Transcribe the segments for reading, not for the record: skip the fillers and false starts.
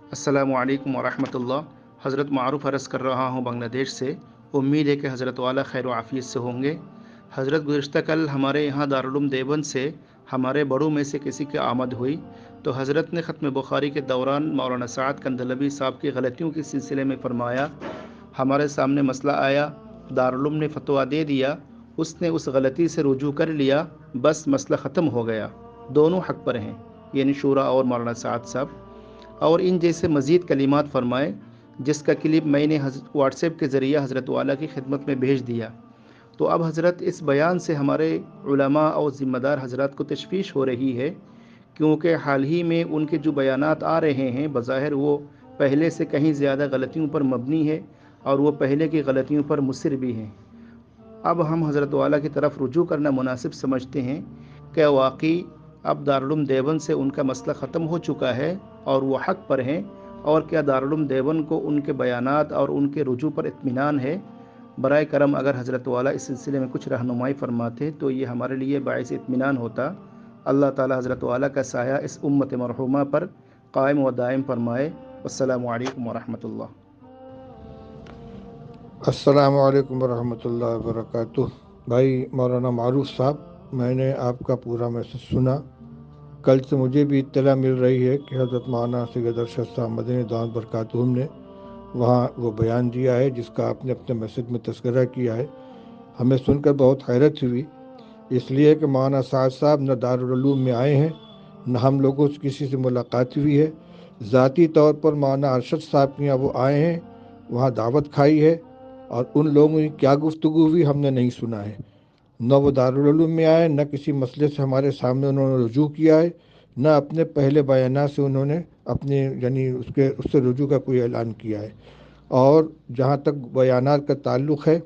अस्सलामु अलैकुम वरहमतुल्लाह। हज़रत मारूफ़ अर्ज़ कर रहा हूँ बांग्लादेश से। उम्मीद है कि हज़रत वाला खैर आफ़ियत से होंगे। हज़रत गुज़िश्ता कल हमारे यहाँ दारुल देवबंद से हमारे बड़ों में से किसी की आमद हुई तो हज़रत ने ख़त्म बुखारी के दौरान मौलाना साद कंदलवी साहब की गलतियों के सिलसिले में फ़रमाया, हमारे सामने मसला आया, दारुल ने फ़तवा दे दिया, उसने उस गलती से रुजू कर लिया, बस मसला ख़त्म हो गया। दोनों हक़ पर हैं, यानी शूरा और मौलाना साद साहब। और इन जैसे मज़ीद कलिमात फ़रमाए, जिसका क्लिप मैंने व्हाट्सएप के ज़रिए हज़रत वाला की खिदमत में भेज दिया। तो अब हज़रत इस बयान से हमारे उलमा और ज़िम्मेदार हज़रात को तशवीश हो रही है, क्योंकि हाल ही में उनके जो बयानात आ रहे हैं बज़ाहिर वो पहले से कहीं ज़्यादा गलतियों पर मबनी है और वो पहले की गलतियों पर मुसिर भी हैं। अब हम हज़रत वाला की तरफ रुजू करना मुनासिब समझते हैं कि वाकई अब दारुल देवबंद से उनका मसला ख़त्म हो चुका है और वो हक़ पर हैं, और क्या दारुल देवबंद को उनके बयानात और उनके रुजू पर इत्मीनान है। बराए करम अगर हज़रत वाला इस सिलसिले में कुछ रहनुमाई फरमाते तो ये हमारे लिए बाइस इत्मीनान होता। अल्लाह ताला हज़रत वाला का साया इस उम्मत मरहूमा पर कायम व दायम फरमाए। अस्सलामु अलैकुम वरहमतुल्लाह। अस्सलामु अलैकुम वरहमतुल्लाहि वबरकातुह। भाई मौलाना मारूफ साहब, मैंने आपका पूरा मैसेज सुना। कल से मुझे भी इत्तला मिल रही है कि हज़रत मौलाना सैयद अरशद साहब मदनी दामत बरकातुहुम ने वहाँ वो बयान दिया है जिसका आपने अपने मैसेज में तज़किरा किया है। हमें सुनकर बहुत हैरत हुई, इसलिए कि मौलाना साद साहब न दारुल उलूम में आए हैं, न हम लोगों से किसी से मुलाकात हुई है। ज़ाती तौर पर मौलाना अरशद साहब के यहाँ वो आए हैं, वहाँ दावत खाई है, और उन लोगों की क्या गुफ्तगू हुई हमने नहीं सुना है। न वो दारुल उलूम में आए, न किसी मसले से हमारे सामने उन्होंने रुजू किया है, न अपने पहले बयानात से उन्होंने अपने यानी उससे रुजू का कोई ऐलान किया है। और जहाँ तक बयानात का ताल्लुक़ है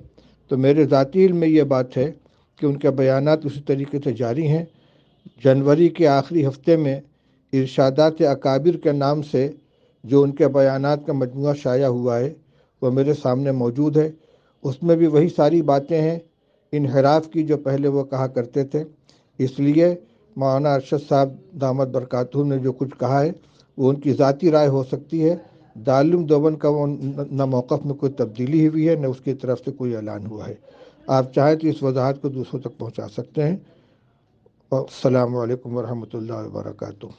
तो मेरे ज़ाती इल्म में ये बात है कि उनके बयानात उसी तरीके से जारी हैं। जनवरी के आखिरी हफ्ते में इरशादात अकाबिर के नाम से जो उनके बयानात का मजमूआ शाया हुआ है वो मेरे सामने मौजूद है। उसमें भी वही सारी बातें हैं इनहराफ की जो पहले वो कहा करते थे। इसलिए मौलाना अरशद साहब दामत बरकातुहू ने जो कुछ कहा है वो उनकी ज़ाती राय हो सकती है। दारुल देवबंद का वो न मौक़िफ़ में कोई तब्दीली हुई है, न उसकी तरफ से कोई ऐलान हुआ है। आप चाहें तो इस वजाहत को दूसरों तक पहुँचा सकते हैं। अस्सलामु अलैकुम वरहमतुल्लाहि वबरकातुहू।